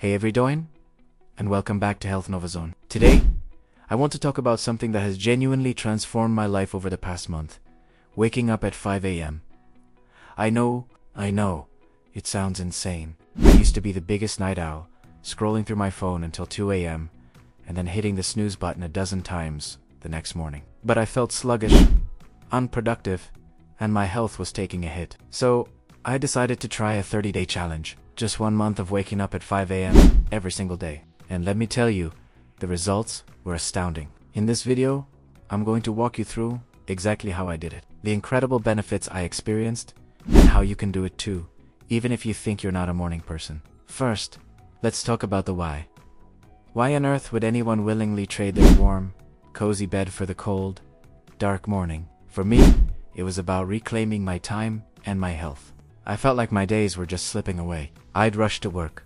Hey everyone, and welcome back to Health Nova Zone. Today, I want to talk about something that has genuinely transformed my life over the past month. Waking up at 5 a.m. I know, it sounds insane. I used to be the biggest night owl, scrolling through my phone until 2 a.m. and then hitting the snooze button a dozen times the next morning. But I felt sluggish, unproductive, and my health was taking a hit. So, I decided to try a 30-day challenge. Just 1 month of waking up at 5 a.m. every single day. And let me tell you, the results were astounding. In this video, I'm going to walk you through exactly how I did it, the incredible benefits I experienced, and how you can do it too, even if you think you're not a morning person. First, let's talk about the why. Why on earth would anyone willingly trade their warm, cozy bed for the cold, dark morning? For me, it was about reclaiming my time and my health. I felt like my days were just slipping away. I'd rush to work,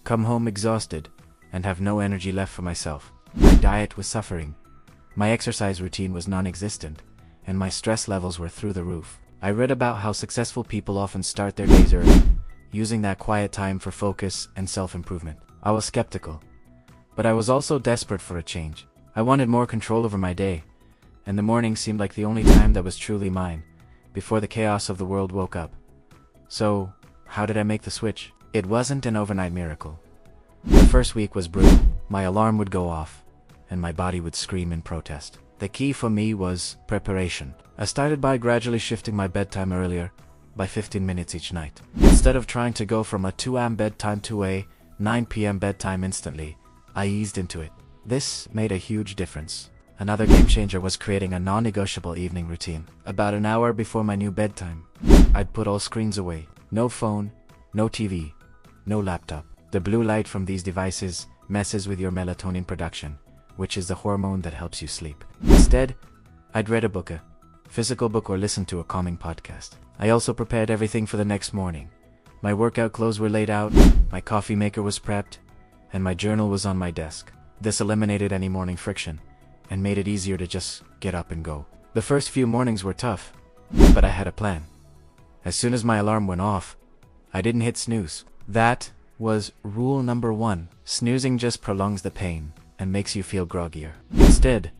come home exhausted, and have no energy left for myself. My diet was suffering, my exercise routine was non-existent, and my stress levels were through the roof. I read about how successful people often start their days early, using that quiet time for focus and self-improvement. I was skeptical, but I was also desperate for a change. I wanted more control over my day, and the morning seemed like the only time that was truly mine, before the chaos of the world woke up. So, how did I make the switch? It wasn't an overnight miracle. The first week was brutal. My alarm would go off, and my body would scream in protest. The key for me was preparation. I started by gradually shifting my bedtime earlier, by 15 minutes each night. Instead of trying to go from a 2 a.m. bedtime to a 9 p.m. bedtime instantly, I eased into it. This made a huge difference. Another game changer was creating a non-negotiable evening routine. About an hour before my new bedtime, I'd put all screens away. No phone, no TV, no laptop. The blue light from these devices messes with your melatonin production, which is the hormone that helps you sleep. Instead, I'd read a physical book, or listened to a calming podcast. I also prepared everything for the next morning. My workout clothes were laid out, my coffee maker was prepped, and my journal was on my desk. This eliminated any morning friction and made it easier to just get up and go. The first few mornings were tough, but I had a plan. As soon as my alarm went off, I didn't hit snooze. That was rule number 1. Snoozing just prolongs the pain and makes you feel groggier. Instead,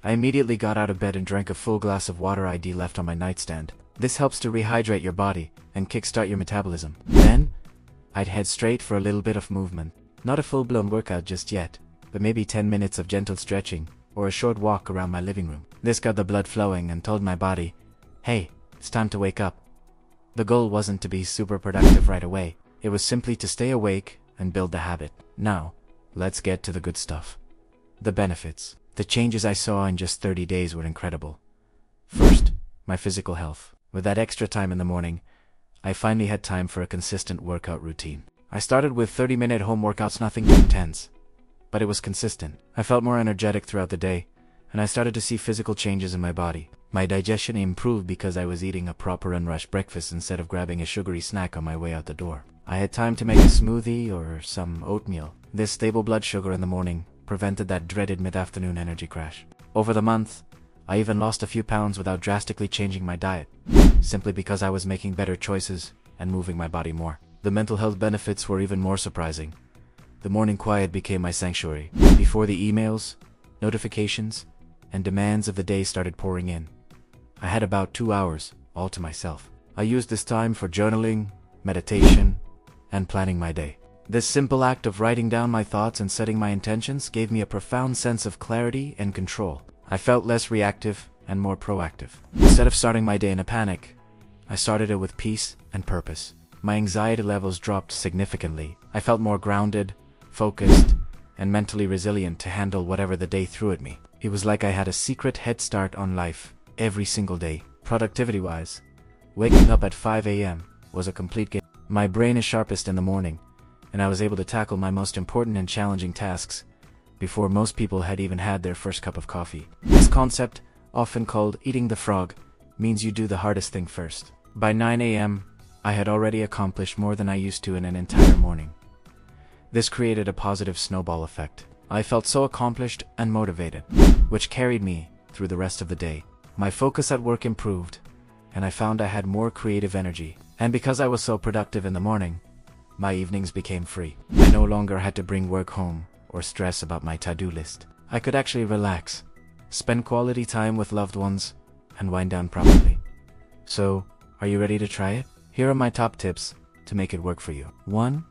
I immediately got out of bed and drank a full glass of water I'd left on my nightstand. This helps to rehydrate your body and kickstart your metabolism. Then, I'd head straight for a little bit of movement. Not a full-blown workout just yet, but maybe 10 minutes of gentle stretching or a short walk around my living room. This got the blood flowing and told my body, hey, it's time to wake up. The goal wasn't to be super productive right away. It was simply to stay awake and build the habit. Now, let's get to the good stuff. The benefits. The changes I saw in just 30 days were incredible. First, my physical health. With that extra time in the morning, I finally had time for a consistent workout routine. I started with 30-minute home workouts, nothing too intense, but it was consistent. I felt more energetic throughout the day, and I started to see physical changes in my body. My digestion improved because I was eating a proper unrushed breakfast instead of grabbing a sugary snack on my way out the door. I had time to make a smoothie or some oatmeal. This stable blood sugar in the morning prevented that dreaded mid-afternoon energy crash. Over the month, I even lost a few pounds without drastically changing my diet, simply because I was making better choices and moving my body more. The mental health benefits were even more surprising. The morning quiet became my sanctuary. Before the emails, notifications, and demands of the day started pouring in, I had about 2 hours all to myself. I used this time for journaling, meditation, and planning my day. This simple act of writing down my thoughts and setting my intentions gave me a profound sense of clarity and control. I felt less reactive and more proactive. Instead of starting my day in a panic, I started it with peace and purpose. My anxiety levels dropped significantly. I felt more grounded, focused, and mentally resilient to handle whatever the day threw at me. It was like I had a secret head start on life every single day. Productivity-wise, waking up at 5 a.m. was a complete game. My brain is sharpest in the morning, and I was able to tackle my most important and challenging tasks before most people had even had their first cup of coffee. This concept, often called eating the frog, means you do the hardest thing first. By 9 a.m., I had already accomplished more than I used to in an entire morning. This created a positive snowball effect. I felt so accomplished and motivated, which carried me through the rest of the day. My focus at work improved, and I found I had more creative energy. And because I was so productive in the morning, my evenings became free. I no longer had to bring work home or stress about my to-do list. I could actually relax, spend quality time with loved ones, and wind down properly. So, are you ready to try it? Here are my top tips to make it work for you. 1.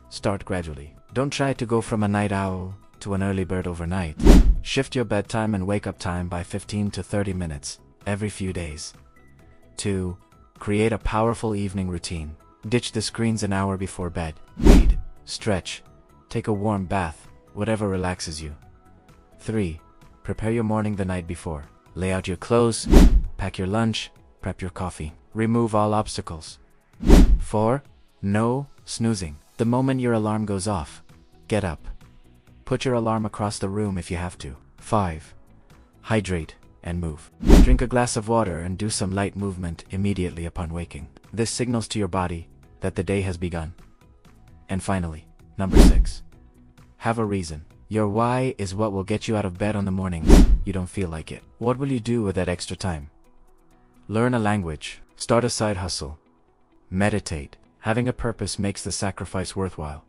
Start gradually. Don't try to go from a night owl to an early bird overnight. Shift your bedtime and wake up time by 15 to 30 minutes every few days. 2. Create a powerful evening routine. Ditch the screens an hour before bed. Read, stretch, take a warm bath, whatever relaxes you. 3. Prepare your morning the night before. Lay out your clothes, pack your lunch, prep your coffee. Remove all obstacles. 4. No snoozing. The moment your alarm goes off, get up. Put your alarm across the room if you have to. 5. Hydrate and move. Drink a glass of water and do some light movement immediately upon waking. This signals to your body that the day has begun. And finally, number 6. Have a reason. Your why is what will get you out of bed on the mornings you don't feel like it. What will you do with that extra time? Learn a language. Start a side hustle. Meditate. Having a purpose makes the sacrifice worthwhile.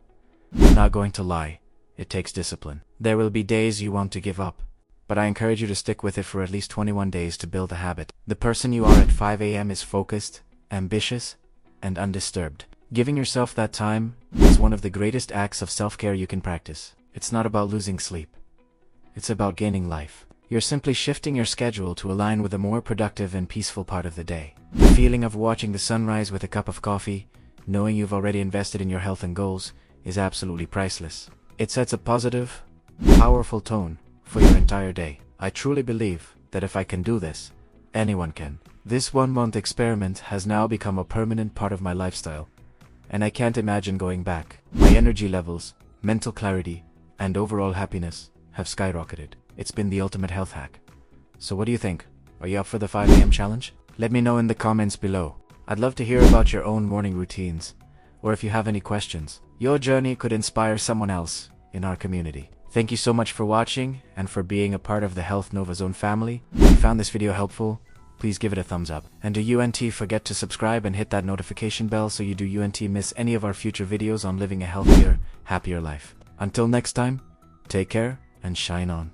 I'm not going to lie, it takes discipline. There will be days you want to give up, but I encourage you to stick with it for at least 21 days to build a habit. The person you are at 5 a.m. is focused, ambitious, and undisturbed. Giving yourself that time is one of the greatest acts of self-care you can practice. It's not about losing sleep. It's about gaining life. You're simply shifting your schedule to align with a more productive and peaceful part of the day. The feeling of watching the sunrise with a cup of coffee, knowing you've already invested in your health and goals, is absolutely priceless. It sets a positive, powerful tone for your entire day. I truly believe that if I can do this, anyone can. This 1-month experiment has now become a permanent part of my lifestyle, and I can't imagine going back. My energy levels, mental clarity, and overall happiness have skyrocketed. It's been the ultimate health hack. So what do you think? Are you up for the 5 a.m. challenge? Let me know in the comments below. I'd love to hear about your own morning routines, or if you have any questions. Your journey could inspire someone else in our community. Thank you so much for watching and for being a part of the Health Nova Zone family. If you found this video helpful, please give it a thumbs up. And do UNT forget to subscribe and hit that notification bell so you do UNT miss any of our future videos on living a healthier, happier life. Until next time, take care and shine on.